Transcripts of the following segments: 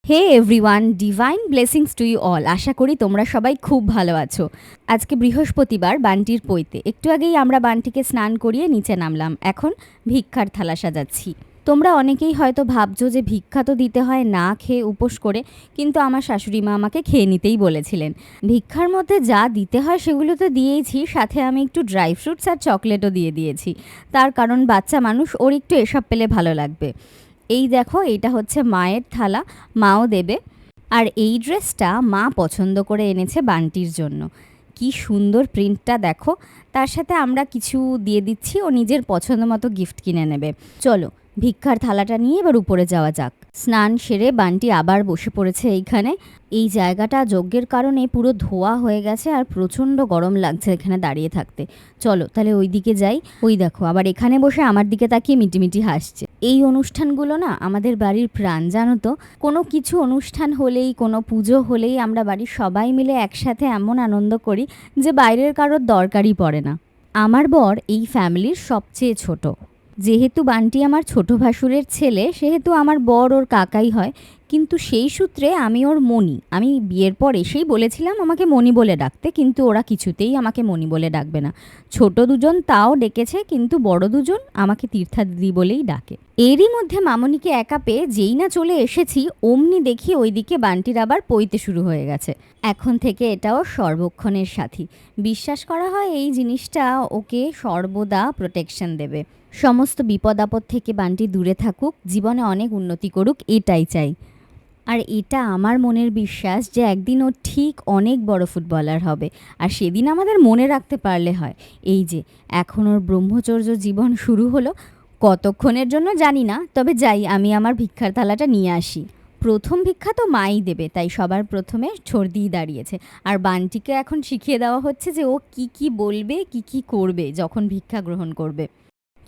Hey everyone, divine blessings to you all. আশা করি তোমরা সবাই খুব ভালো আছো। আজকে বৃহস্পতিবার, বান্টির পৈতে। একটু আগেই আমরা বান্টিকে স্নান করিয়ে নিচে নামলাম। এখন ভিক্ষার থালা সাজাচ্ছি। তোমরা অনেকেই হয়তো ভাবছো যে ভিক্ষা তো দিতে হয় না খেয়ে উপোস করে, কিন্তু আমার শাশুড়ি মা আমাকে খেয়ে নিতেই বলেছিলেন। ভিক্ষার মধ্যে যা দিতে হয় সেগুলো তো দিয়েইছি, সাথে আমি একটু ড্রাই ফ্রুটস আর চকলেটও দিয়ে দিয়েছি। তার কারণ বাচ্চা মানুষ, ওর একটু এসব পেলে ভালো লাগবে। এই দেখো, এইটা হচ্ছে মায়ের থালা, মাও দেবে। আর এই ড্রেসটা মা পছন্দ করে এনেছে বান্টির জন্য। কি সুন্দর প্রিন্টটা দেখো। তার সাথে আমরা কিছু দিয়ে দিচ্ছি, ও নিজের পছন্দ মতো গিফট কিনে নেবে। চলো ভিক্ষার থালাটা নিয়ে এবার উপরে যাওয়া যাক। স্নান সেরে বান্টি আবার বসে পড়েছে এইখানে। এই জায়গাটা যজ্ঞের কারণে পুরো ধোয়া হয়ে গেছে আর প্রচণ্ড গরম লাগছে এখানে দাঁড়িয়ে থাকতে। চলো তাহলে ওই দিকে যাই। ওই দেখো আবার এখানে বসে আমার দিকে তাকিয়ে মিটিমিটি হাসছে। এই অনুষ্ঠানগুলো না আমাদের বাড়ির প্রাণ, জানো তো। কোনো কিছু অনুষ্ঠান হলেই, কোনো পুজো হলেই আমরা বাড়ির সবাই মিলে একসাথে এমন আনন্দ করি যে বাইরের কারোর দরকারই পড়ে না। আমার বর এই ফ্যামিলির সবচেয়ে ছোট। যেহেতু বান্টি আমার ছোট ভাসুরের ছেলে, সেহেতু আমার বর ওর কাকাই হয়। কিন্তু সেই সূত্রে আমি ওর মণি। আমি বিয়ের পর এসেই বলেছিলাম আমাকে মণি বলে ডাকতে, কিন্তু ওরা কিছুতেই আমাকে মণি বলে ডাকবে না। ছোট দুজন তাও ডেকেছে, কিন্তু বড় দুজন আমাকে তীর্থা দিদি বলেই ডাকে। এরই মধ্যে মামনিকে একা পেয়ে যেই না চলে এসেছি, অমনি দেখি ওইদিকে বান্টির আবার পইতে শুরু হয়ে গেছে। এখন থেকে এটাও সর্বক্ষণের সাথী। বিশ্বাস করা হয় এই জিনিসটা ওকে সর্বদা প্রোটেকশন দেবে। সমস্ত বিপদ আপদ থেকে বান্টি দূরে থাকুক, জীবনে অনেক উন্নতি করুক, এটাই চাই। আর এটা আমার মনের বিশ্বাস যে একদিন ও ঠিক অনেক বড় ফুটবলার হবে। আর সেদিন আমাদের মনে রাখতে পারলে হয়। এই যে এখন ওর ব্রহ্মচর্য জীবন শুরু হলো, কতক্ষণের জন্য জানি না, তবে যাই, আমি আমার ভিক্ষার থালাটা নিয়ে আসি। প্রথম ভিক্ষা তো মাই দেবে, তাই সবার প্রথমে ছর্দিই দাঁড়িয়েছে। আর বান্টিকে এখন শিখিয়ে দেওয়া হচ্ছে যে ও কি কি বলবে, কি কি করবে যখন ভিক্ষা গ্রহণ করবে।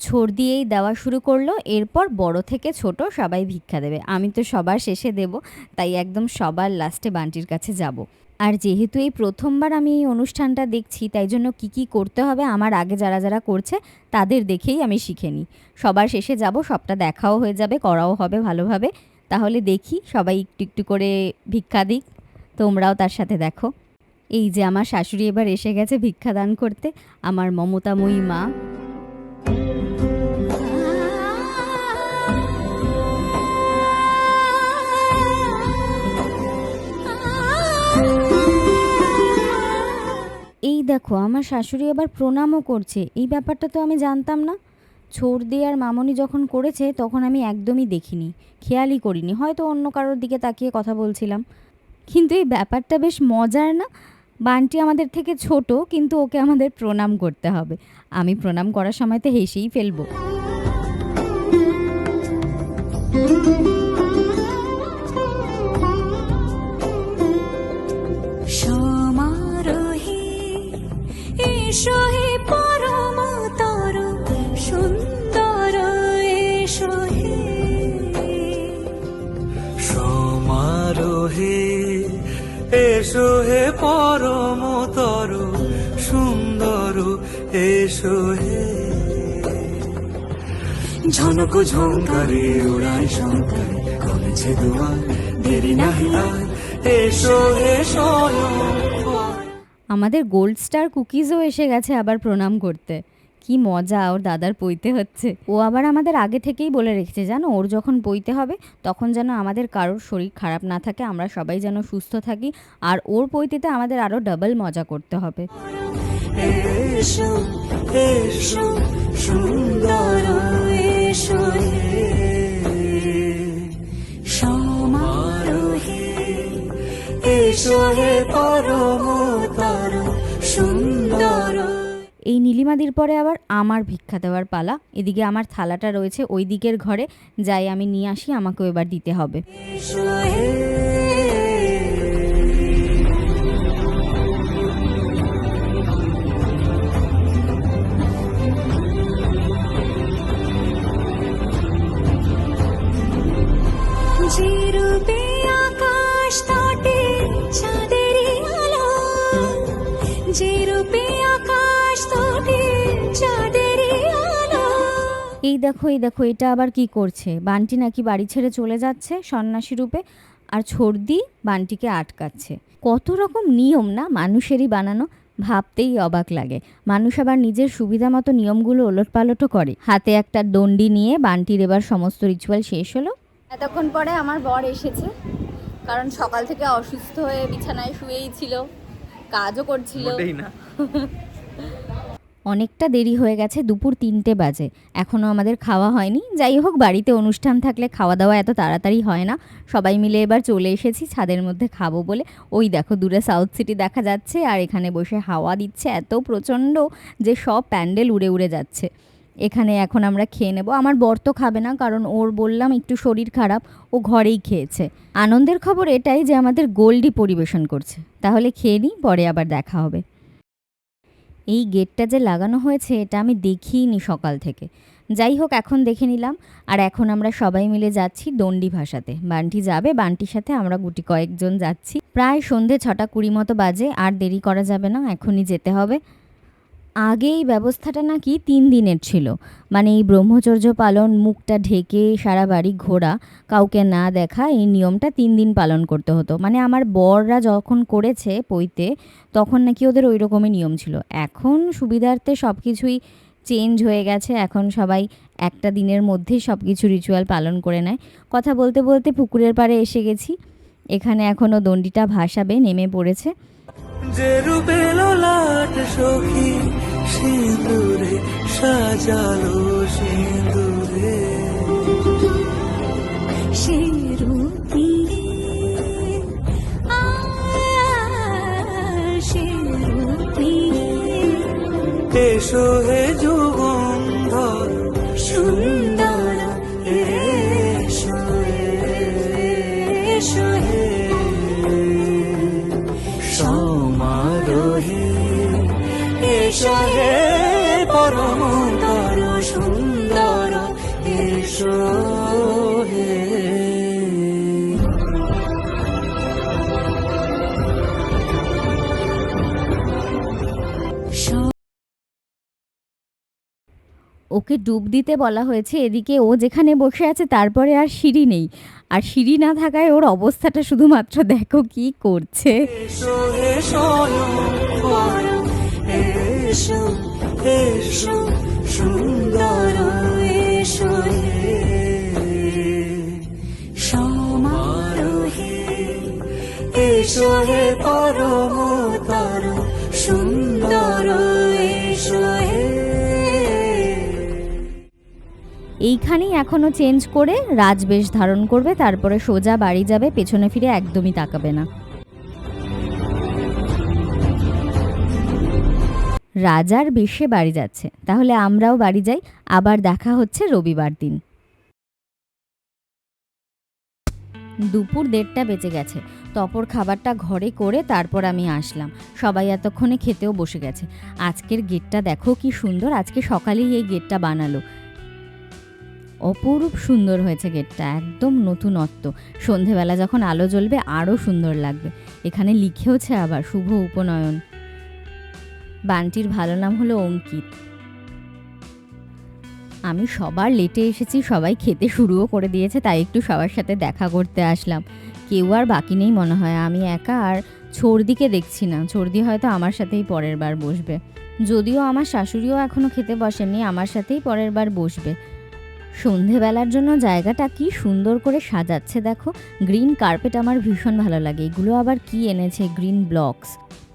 ছোড় দিয়েই দেওয়া শুরু করলো। এরপর বড় থেকে ছোট সবাই ভিক্ষা দেবে। আমি তো সবার শেষে দেব, তাই একদম সবার লাস্টে বান্টির কাছে যাব। আর যেহেতু এই প্রথমবার আমি এই অনুষ্ঠানটা দেখছি, তাই জন্য কি কি করতে হবে আমার আগে যারা যারা করছে তাদের দেখেই আমি শিখে নিই। সবার শেষে যাব, সবটা দেখাও হয়ে যাবে, করাও হবে ভালোভাবে। তাহলে দেখি সবাই একটু একটু করে ভিক্ষা দিক, তোমরাও তার সাথে দেখো। এই যে আমার শাশুড়ি এবার এসে গেছে ভিক্ষা দান করতে, আমার মমতাময়ী মা। এই দেখো আমার শাশুড়ি আবার প্রণামও করছে। এই ব্যাপারটা তো আমি জানতাম না। ছোড়দি আর মামনি যখন করেছে তখন আমি একদমই দেখিনি, খেয়ালই করিনি। হয়তো অন্য কারোর দিকে তাকিয়ে কথা বলছিলাম। কিন্তু এই ব্যাপারটা বেশ মজার না? বান্টি আমাদের থেকে ছোট, কিন্তু ওকে আমাদের প্রণাম করতে হবে। আমি প্রণাম করার সময় তো হেসেই ফেলবো। সমারোহে এসো হে পরমতর সুন্দর, এসো হে সমারোহে এসো হে পরমতর সুন্দর, এসো হে ঝনক ঝঙ্কারে উড়ায় শঙ্কারে করেছে দুয়ার, দেরি নাহি আর এসো হে স্বয়ং। আমাদের গোল্ড স্টার কুকিজও এসে গেছে আবার প্রণাম করতে। কি মজা, ওর দাদার পৈতে হচ্ছে। ও আবার আমাদের আগে থেকেই বলে রেখেছে, জানো, ওর যখন পৈতে হবে তখন যেন আমাদের কারোর শরীর খারাপ না থাকে, আমরা সবাই যেন সুস্থ থাকি। আর ওর পৈতেতে আমাদের আরও ডাবল মজা করতে হবে। এসো এসো সুন্দর, এসো হে সমারোহে এসো হে পরমতর সুন্দর। এই নীলিমাদির পরে আবার আমার ভিক্ষা দেওয়ার পালা। এদিকে আমার থালাটা রয়েছে ওই দিকের ঘরে, যাই আমি নিয়ে আসি, আমাকেও এবার দিতে হবে। এসো হে যে রূপে আকাশ তটে চাঁদেরই আলো, যে রূপে আকাশ তটে চাঁদেরই আলো। এই দেখো, এই দেখো, এটা আবার কি করছে? বান্টি নাকি বাড়ি ছেড়ে চলে যাচ্ছে সন্ন্যাসী রূপে। আর ছর্দি বানটিকে আটকাচ্ছে। কত রকম নিয়ম না মানুষেরই বানানো, ভাবতেই অবাক লাগে। মানুষ আবার নিজের সুবিধা মতো নিয়মগুলো ওলটপালটও করে। হাতে একটা দণ্ডি নিয়ে বানটির এবার সমস্ত রিচুয়াল শেষ হলো। এতক্ষণ পরে আমার বর এসেছে, কারণ সকাল থেকে অসুস্থ হয়ে বিছানায় শুয়েই ছিল, কাজও করছিল না। অনেকটা দেরি হয়ে গেছে, দুপুর 3টে বাজে, এখনও আমাদের খাওয়া হয়নি। যাই হোক, বাড়িতে অনুষ্ঠান থাকলে খাওয়া দাওয়া এত তাড়াতাড়ি হয় না। সবাই মিলে এবার চলে এসেছি ছাদের মধ্যে খাবো বলে। ওই দেখো দূরে সাউথ সিটি দেখা যাচ্ছে, আর এখানে বসে হাওয়া দিচ্ছে এত প্রচণ্ড যে সব প্যান্ডেল উড়ে উড়ে যাচ্ছে। এখানে এখন আমরা খেয়ে নেব। আমার বর তো খাবে না, কারণ ওর বললাম একটু শরীর খারাপ, ও ঘরেই খেয়েছে। আনন্দের খবর এটাই যে আমাদের গোল্ডই পরিবেশন করছে। তাহলে খেয়ে নিই, পরে আবার দেখা হবে। এই গেটটা যে লাগানো হয়েছে এটা আমি দেখিনি সকাল থেকে। যাই হোক, এখন দেখে নিলাম। আর এখন আমরা সবাই মিলে যাচ্ছি দণ্ডি ভাসাতে। বান্টি যাবে, বান্টির সাথে আমরা গুটি কয়েকজন যাচ্ছি। প্রায় সন্ধে 6:20 মতো বাজে, আর দেরি করা যাবে না, এখনই যেতে হবে। আগে এই ব্যবস্থাটা নাকি 3 দিনের ছিল, মানে এই ব্রহ্মচর্য পালন, মুখটা ঢেকে সারা বাড়ি ঘোরা, কাউকে না দেখা, এই নিয়মটা 3 দিন পালন করতে হতো। মানে আমার বররা যখন করেছে পৈতে, তখন নাকি ওদের ওই রকমই নিয়ম ছিল। এখন সুবিধার্থে সব কিছুই চেঞ্জ হয়ে গেছে, এখন সবাই একটা দিনের মধ্যেই সব কিছু রিচুয়াল পালন করে নেয়। কথা বলতে বলতে পুকুরের পাড়ে এসে গেছি। এখানে এখনও দণ্ডিটা ভাসাবে, নেমে পড়েছে। যে রূপে লোলাট সখী সিঁদুরে সাজালো সিঁদুরে সে রূপিয়ে সে রূপিয়ে এসো হে যুগন্ধর সুন্দর এসো এসো হে সমারোহে এসো হে পরমতর সুন্দর এসো হে। ওকে ডুব দিতে বলা হয়েছে। এদিকে ও যেখানে বসে আছে তারপরে আর সিঁড়ি নেই, আর সিঁড়ি না থাকায় ওর অবস্থাটা শুধুমাত্র দেখো কি করছে। এসো হে স্বয়ংবর এসো এসো সুন্দর এসো হে সমারোহে এসো হে পরমতর সুন্দর এসো হে। এইখানেই এখনো চেঞ্জ করে রাজবেশ ধারণ করবে, তারপরে সোজা বাড়ি যাবে, পেছনে ফিরে একদমই তাকাবে না। রাজার বেশে বাড়ি যাচ্ছে, তাহলে আমরাও বাড়ি যাই। আবার দেখা হচ্ছে রবিবার দিন। দুপুর 1:30 বেজে গেছে। তপর খাবারটা ঘরে করে তারপর আমি আসলাম। সবাই এতক্ষণে খেতেও বসে গেছে। আজকের গেটটা দেখো কি সুন্দর, আজকে সকালেই এই গেটটা বানালো। অপরূপ সুন্দর হয়েছে গেটটা, একদম নতুনত্ব। সন্ধেবেলা যখন আলো জ্বলবে আরও সুন্দর লাগবে। এখানে লিখেওছে আবার শুভ উপনয়ন। বানটির ভালো নাম হলো অঙ্কিত। আমি সবার লেটে এসেছি, সবাই খেতে শুরুও করে দিয়েছে, তাই একটু সবার সাথে দেখা করতে আসলাম। কেউ আর বাকি নেই মনে হয়, আমি একা। আর ছর্দিকে দেখছি না, ছর্দি হয়তো আমার সাথেই পরের বার বসবে। যদিও আমার শাশুড়িও এখনও খেতে বসেননি, আমার সাথেই পরের বার বসবে। সন্ধেবেলার জন্য জায়গাটা কি সুন্দর করে সাজাচ্ছে দেখো। গ্রিন কার্পেট আমার ভীষণ ভালো লাগে। এগুলো আবার কি এনেছে, গ্রিন ব্লকস,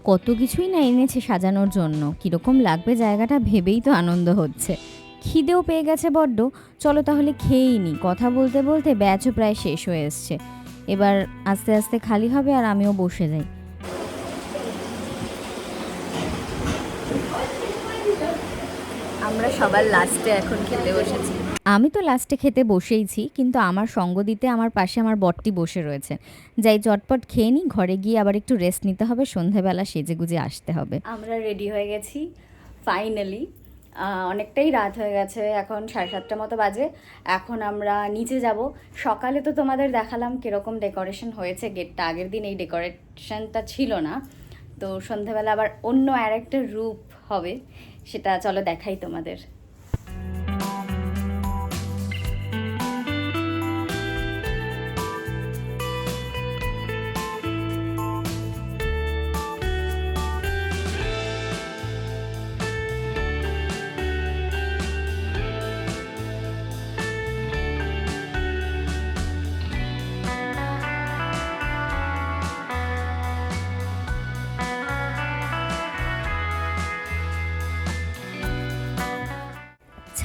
কত কিছুই না এনেছে সাজানোর জন্য। কীরকম লাগবে জায়গাটা ভেবেই তো আনন্দ হচ্ছে। খিদেও পেয়ে গেছে বড্ড, চলো তাহলে খেয়েই নি। কথা বলতে বলতে ব্যাচও প্রায় শেষ হয়ে এসছে। এবার আস্তে আস্তে খালি হবে আর আমিও বসে যাই। আমরা সবার লাস্টে এখন খেতে বসেছি। আমি তো লাস্টে খেতে বসেইছি, কিন্তু আমার সঙ্গ দিতে আমার পাশে আমার বরটি বসে রয়েছে। যাই চটপট খেয়ে নিই, ঘরে গিয়ে আবার একটু রেস্ট নিতে হবে, সন্ধেবেলা সেজেগুজে আসতে হবে। আমরা রেডি হয়ে গেছি ফাইনালি। অনেকটাই রাত হয়ে গেছে, এখন 7:30 মতো বাজে। এখন আমরা নিচে যাব। সকালে তো তোমাদের দেখালাম কীরকম ডেকোরেশন হয়েছে গেটটা। আগের দিন এই ডেকোরেশনটা ছিল না, তো সন্ধেবেলা আবার অন্য আরেকটা রূপ হবে, সেটা চলো দেখাই তোমাদের।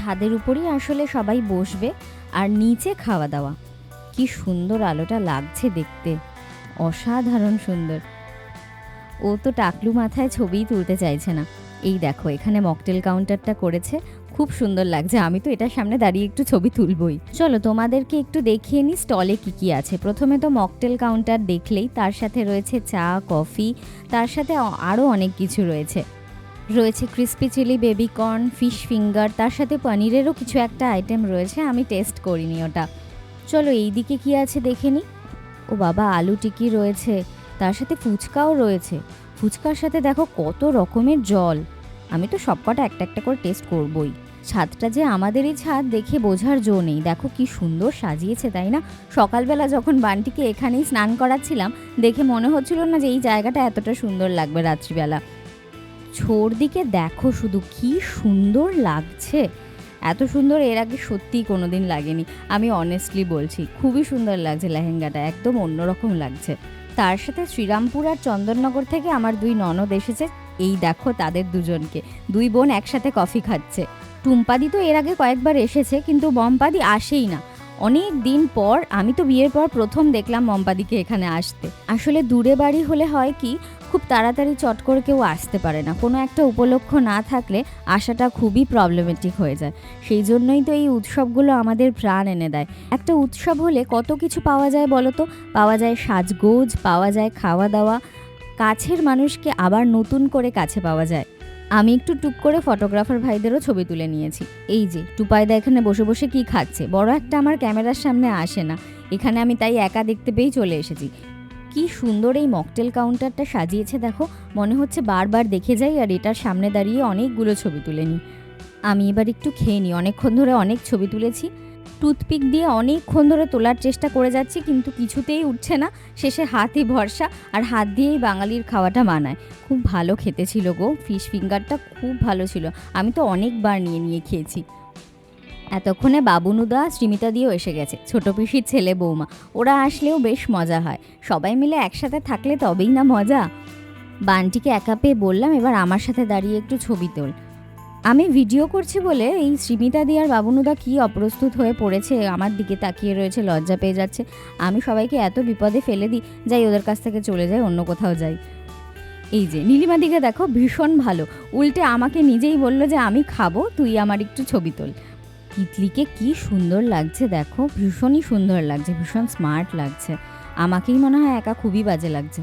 ছাদের উপরেই আসলে সবাই বসবে আর নিচে খাওয়া দাওয়া। কি সুন্দর আলোটা লাগছে দেখতে, অসাধারণ সুন্দর। ও তো টাকলু মাথায় ছবিই তুলতে চাইছে না। এই দেখো এখানে মকটেল কাউন্টারটা করেছে, খুব সুন্দর লাগছে। আমি তো এটার সামনে দাঁড়িয়ে একটু ছবি তুলবই। চলো তোমাদেরকে একটু দেখিয়ে নিই স্টলে কি কি আছে। প্রথমে তো মকটেল কাউন্টার দেখলেই, তার সাথে রয়েছে চা, কফি, তার সাথে আরও অনেক কিছু রয়েছে। রয়েছে crispy chilli baby corn, fish finger, তার সাথে পনিরেরও কিছু একটা আইটেম রয়েছে, আমি টেস্ট করিনি ওটা। চলো এই দিকে কি আছে দেখে নিই। ও বাবা, আলু টিকি রয়েছে, তার সাথে ফুচকাও রয়েছে। ফুচকার সাথে দেখো কত রকমের জল। আমি তো সবকটা একটা একটা করে টেস্ট করবই। ছাদটা যে আমাদেরই ছাদ দেখে বোঝার জো নেই। দেখো কি সুন্দর সাজিয়েছে, তাই না? সকালবেলা যখন বানটিকে এখানেই স্নান করাচ্ছিলাম, দেখে মনে হচ্ছিল না যে এই জায়গাটা এতটা সুন্দর লাগবে রাত্রিবেলা। ছোর দিকে দেখো শুধু কি সুন্দর লাগছে, এত সুন্দর এর আগে সত্যিই কোনোদিন লাগেনি। আমি অনেস্টলি বলছি, খুবই সুন্দর লাগছে লেহেঙ্গাটা, একদম অন্যরকম লাগছে। তার সাথে শ্রীরামপুর আর চন্দননগর থেকে আমার 2 ননদ এসেছে। এই দেখো তাদের দুজনকে, 2 বোন একসাথে কফি খাচ্ছে। টুম্পাদি তো এর আগে কয়েকবার এসেছে, কিন্তু মম্পাদি আসেই না অনেক দিন পর। আমি তো বিয়ের পর প্রথম দেখলাম মম্পাদিকে এখানে আসতে। আসলে দূরে বাড়ি হলে হয় কি, খুব তাড়াতাড়ি চট করে কেউ আসতে পারে না, কোনো একটা উপলক্ষ না থাকলে আসাটা খুবই প্রবলেমেটিক হয়ে যায়। সেই জন্যই তো এই উৎসবগুলো আমাদের প্রাণ এনে দেয়। একটা উৎসব হলে কত কিছু পাওয়া যায় বলো তো। পাওয়া যায় সাজগোজ, পাওয়া যায় খাওয়া দাওয়া, কাছের মানুষকে আবার নতুন করে কাছে পাওয়া যায়। আমি একটু টুক করে ফটোগ্রাফার ভাইদেরও ছবি তুলে নিয়েছি। এই যে টুপাইদা এখানে বসে বসে কি খাচ্ছে, বড় একটা আমার ক্যামেরার সামনে আসে না, এখানে আমি তাই একা দেখতে পেয়েই চলে এসেছি। কি সুন্দর এই মকটেল কাউন্টারটা সাজিয়েছে দেখো, মনে হচ্ছে বারবার দেখে যাই আর এটার সামনে দাঁড়িয়ে অনেকগুলো ছবি তুলে নিই। আমি এবার একটু খেয়ে নিই, অনেকক্ষণ ধরে অনেক ছবি তুলেছি। টুথপিক দিয়ে অনেকক্ষণ ধরে তোলার চেষ্টা করে যাচ্ছি, কিন্তু কিছুতেই উঠছে না। শেষে হাতই ভরসা, আর হাত দিয়েই বাঙালির খাওয়াটা মানায়। খুব ভালো খেতে ছিল গো, ফিশ ফিঙ্গারটা খুব ভালো ছিল। আমি তো অনেকবার নিয়ে নিয়ে খেয়েছি। এতক্ষণে বাবুনুদা, শ্রীমিতা দিয়েও এসে গেছে, ছোট পিসির ছেলে বৌমা। ওরা আসলেও বেশ মজা হয়, সবাই মিলে একসাথে থাকলে তবেই না মজা। বানটিকে একা পেয়ে বললাম এবার আমার সাথে দাঁড়িয়ে একটু ছবি তোল। আমি ভিডিও করছি বলে এই শ্রীমিতা দি আর বাবুনুদা কি অপ্রস্তুত হয়ে পড়েছে, আমার দিকে তাকিয়ে রয়েছে, লজ্জা পেয়ে যাচ্ছে। আমি সবাইকে এত বিপদে ফেলে দিই, যাই ওদের কাছ থেকে চলে যাই, অন্য কোথাও যাই। এই যে নীলিমা দিকে দেখো, ভীষণ ভালো, উল্টে আমাকে নিজেই বলল যে আমি খাবো, তুই আমার একটু ছবি তোল। তিতলিকে কি সুন্দর লাগছে দেখো, ভীষণই সুন্দর লাগছে, ভীষণ স্মার্ট লাগছে। আমাকেই মনে হয় একা খুবই বাজে লাগছে।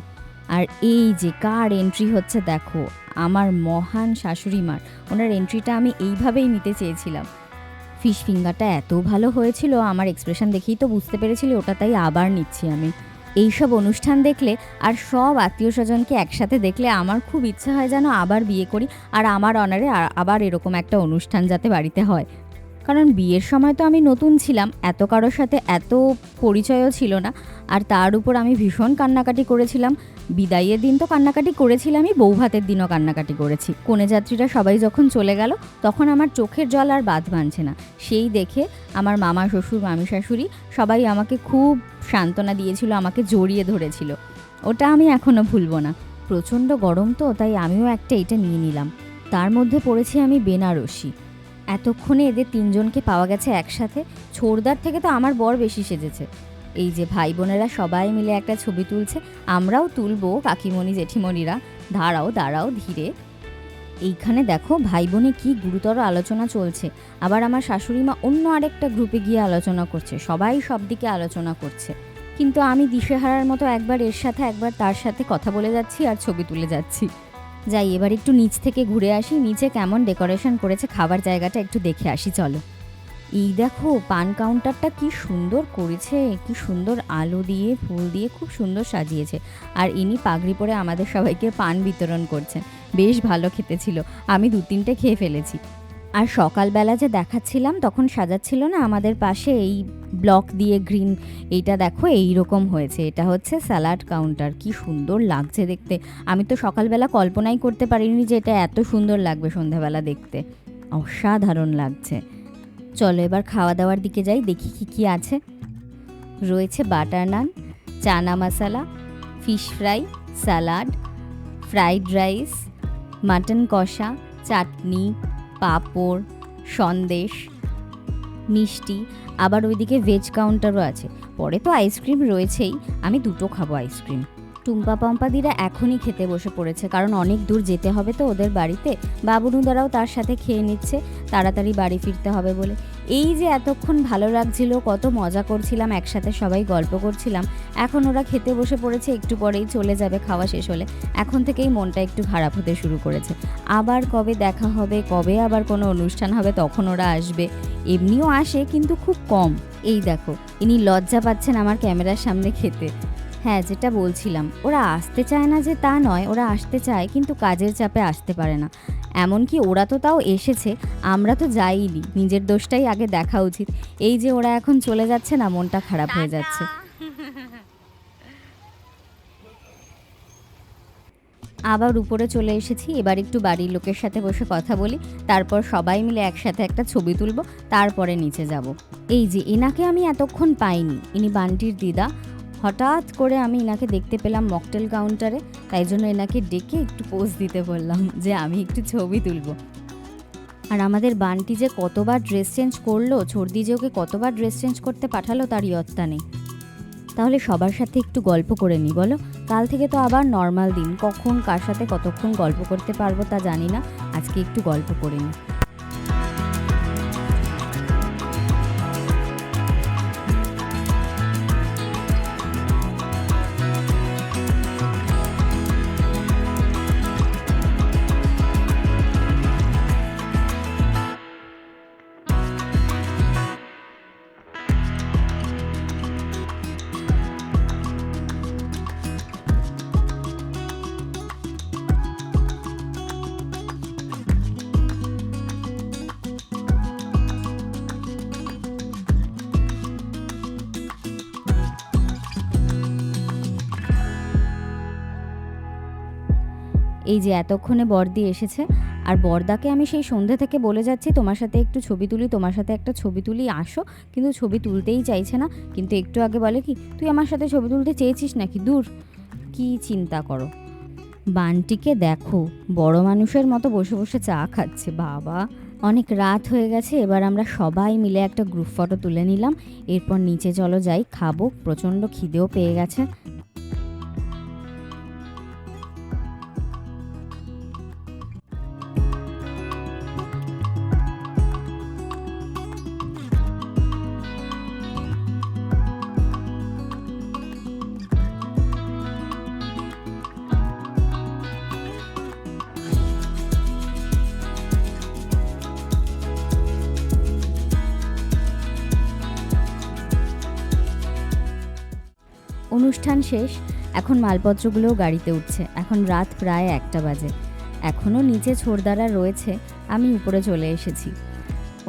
আর এই যে কার এন্ট্রি হচ্ছে দেখো, আমার মহান শাশুড়ি মার। ওনার এন্ট্রিটা আমি এইভাবেই নিতে চেয়েছিলাম। ফিশ ফিঙ্গারটা এত ভালো হয়েছিল, আমার এক্সপ্রেশন দেখেই তো বুঝতে পেরেছিল ওটা, তাই আবার নিচ্ছি আমি। এইসব অনুষ্ঠান দেখলে আর সব আত্মীয় স্বজনকে একসাথে দেখলে আমার খুব ইচ্ছা হয় যেন আবার বিয়ে করি, আর আমার অনারে আবার এরকম একটা অনুষ্ঠান যাতে বাড়িতে হয়। কারণ বিয়ের সময় তো আমি নতুন ছিলাম, এত কারোর সাথে এত পরিচয়ও ছিল না, আর তার উপর আমি ভীষণ কান্নাকাটি করেছিলাম। বিদায়ের দিন তো কান্নাকাটি করেছিলামই, বৌভাতের দিনও কান্নাকাটি করেছি। কনে যাত্রীরা সবাই যখন চলে গেল, তখন আমার চোখের জল আর বাদ মানছে না। সেই দেখে আমার মামা শ্বশুর, মামি শাশুড়ি সবাই আমাকে খুব সান্ত্বনা দিয়েছিল, আমাকে জড়িয়ে ধরেছিল। ওটা আমি এখনও ভুলবো না। প্রচণ্ড গরম তো, তাই আমিও একটা এটা নিয়ে নিলাম। তার মধ্যে পড়েছি আমি বেনারসি। এতক্ষণে এদের 3 জনকে পাওয়া গেছে একসাথে। ছোড়দার থেকে তো আমার বর বেশি সেজেছে। এই যে ভাই বোনেরা সবাই মিলে একটা ছবি তুলছে, আমরাও তুলবো কাকিমণি জেঠিমণিরা। দাঁড়াও দাঁড়াও ধীরে। এইখানে দেখো ভাই বোনে কি গুরুতর আলোচনা চলছে। আবার আমার শাশুড়ি মা অন্য আরেকটা গ্রুপে গিয়ে আলোচনা করছে, সবাই সব দিকে আলোচনা করছে। কিন্তু আমি দিশেহারার মতো একবার এর সাথে একবার তার সাথে কথা বলে যাচ্ছি আর ছবি তুলে যাচ্ছি। যাই এবার একটু নিচ থেকে ঘুরে আসি, নিচে কেমন ডেকোরেশন করেছে খাবার জায়গাটা একটু দেখে আসি চলো। এই দেখো পান কাউন্টারটা কি সুন্দর করেছে, কি সুন্দর আলো দিয়ে ফুল দিয়ে খুব সুন্দর সাজিয়েছে। আর ইনি পাগড়ি পরে আমাদের সবাইকে পান বিতরণ করছেন, বেশ ভালো খেতে ছিল, আমি 2-3টে খেয়ে ফেলেছি। আর সকালবেলা যে দেখাচ্ছিলাম তখন সাজাচ্ছিল না আমাদের পাশে এই ব্লক দিয়ে গ্রিন, এইটা দেখো এই রকম হয়েছে, এটা হচ্ছে স্যালাড কাউন্টার। কি সুন্দর লাগছে দেখতে, আমি তো সকালবেলা কল্পনাই করতে পারিনি যে এটা এত সুন্দর লাগবে সন্ধ্যাবেলা দেখতে, অসাধারণ লাগছে। চলো এবার খাওয়া দাওয়ার দিকে যাই, দেখি কি কি আছে। রয়েছে butter naan, chana masala, fish fry, salad, fried rice, mutton কষা, চাটনি, পাঁপড়, সন্দেশ, মিষ্টি, আবার ওইদিকে ভেজ কাউন্টারও আছে। পরে তো আইসক্রিম রয়েছেই, আমি দুটো খাবো আইসক্রিম। টুম্পা পম্পাদিরা এখনই খেতে বসে পড়েছে, কারণ অনেক দূর যেতে হবে তো ওদের বাড়িতে। বাবুনুদারাও তার সাথে খেয়ে নিচ্ছে, তাড়াতাড়ি বাড়ি ফিরতে হবে বলে। এই যে এতক্ষণ ভালো লাগছিল, কত মজা করছিলাম, একসাথে সবাই গল্প করছিলাম, এখন ওরা খেতে বসে পড়েছে, একটু পরেই চলে যাবে খাওয়া শেষ হলে। এখন থেকেই মনটা একটু খারাপ হতে শুরু করেছে। আবার কবে দেখা হবে, কবে আবার কোনো অনুষ্ঠান হবে তখন ওরা আসবে। এমনিও আসে কিন্তু খুব কম। এই দেখো, ইনি লজ্জা পাচ্ছেন আমার ক্যামেরার সামনে খেতে। হ্যাঁ, যেটা বলছিলাম, ওরা আসতে চায় না যে তা নয়, ওরা আসতে চায় কিন্তু কাজের চাপে আসতে পারে না। এমনকি ওরা তো তাও এসেছে, আমরা তো যাইনি, নিজের দোষটাই আগে দেখা উচিত। এই যে ওরা এখন চলে যাচ্ছে না, মনটা খারাপ হয়ে যাচ্ছে। আবার উপরে চলে এসেছি, এবার একটু বাড়ির লোকের সাথে বসে কথা বলি, তারপর সবাই মিলে একসাথে একটা ছবি তুলব, তারপরে নিচে যাব। এই যে এনাকে আমি এতক্ষণ পাইনি, ইনি বান্টির দিদা। হঠাৎ করে আমি এনাকে দেখতে পেলাম মকটেল কাউন্টারে, তাই জন্য এনাকে ডেকে একটু পোজ দিতে বললাম যে আমি একটু ছবি তুলব। আর আমাদের বান্টি যে কতবার ড্রেস চেঞ্জ করলো, ছর্দি যে ওকে কতবার ড্রেস চেঞ্জ করতে পাঠালো তার ইয়ত্তা নেই। তাহলে সবার সাথে একটু গল্প করে নিই বলো। কাল থেকে তো আবার নর্মাল দিন, কখন কার সাথে কতক্ষণ গল্প করতে পারবো তা জানি না, আজকে একটু গল্প করে নিই। এই যে এতক্ষণে বর্দি এসেছে, আর বর্দাকে আমি সেই সন্ধ্যে থেকে বলে যাচ্ছি তোমার সাথে একটু ছবি তুলি, তোমার সাথে একটা ছবি তুলি, আসো, কিন্তু ছবি তুলতেই চাইছে না। কিন্তু একটু আগে বলে কি, তুই আমার সাথে ছবি তুলতে চেয়েছিস নাকি, দূর। কি চিন্তা করো, বান্টিকে দেখো বড় মানুষের মতো বসে বসে চা খাচ্ছে। বাবা, অনেক রাত হয়ে গেছে, এবার আমরা সবাই মিলে একটা গ্রুপ ফটো তুলে নিলাম। এরপর নিচে চলো যাই, খাবো, প্রচণ্ড খিদেও পেয়ে গেছে। অনুষ্ঠান শেষ, এখন মালপত্রগুলোও গাড়িতে উঠছে। এখন রাত প্রায় 1টা বাজে, এখনও নিচে ছোড়দারা রয়েছে, আমি উপরে চলে এসেছি।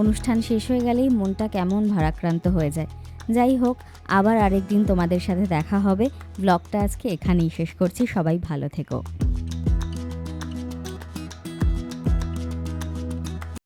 অনুষ্ঠান শেষ হয়ে গেলেই মনটা কেমন ভারাক্রান্ত হয়ে যায়। যাই হোক, আবার আরেকদিন তোমাদের সাথে দেখা হবে। ব্লগটা আজকে এখানেই শেষ করছি, সবাই ভালো থেকো।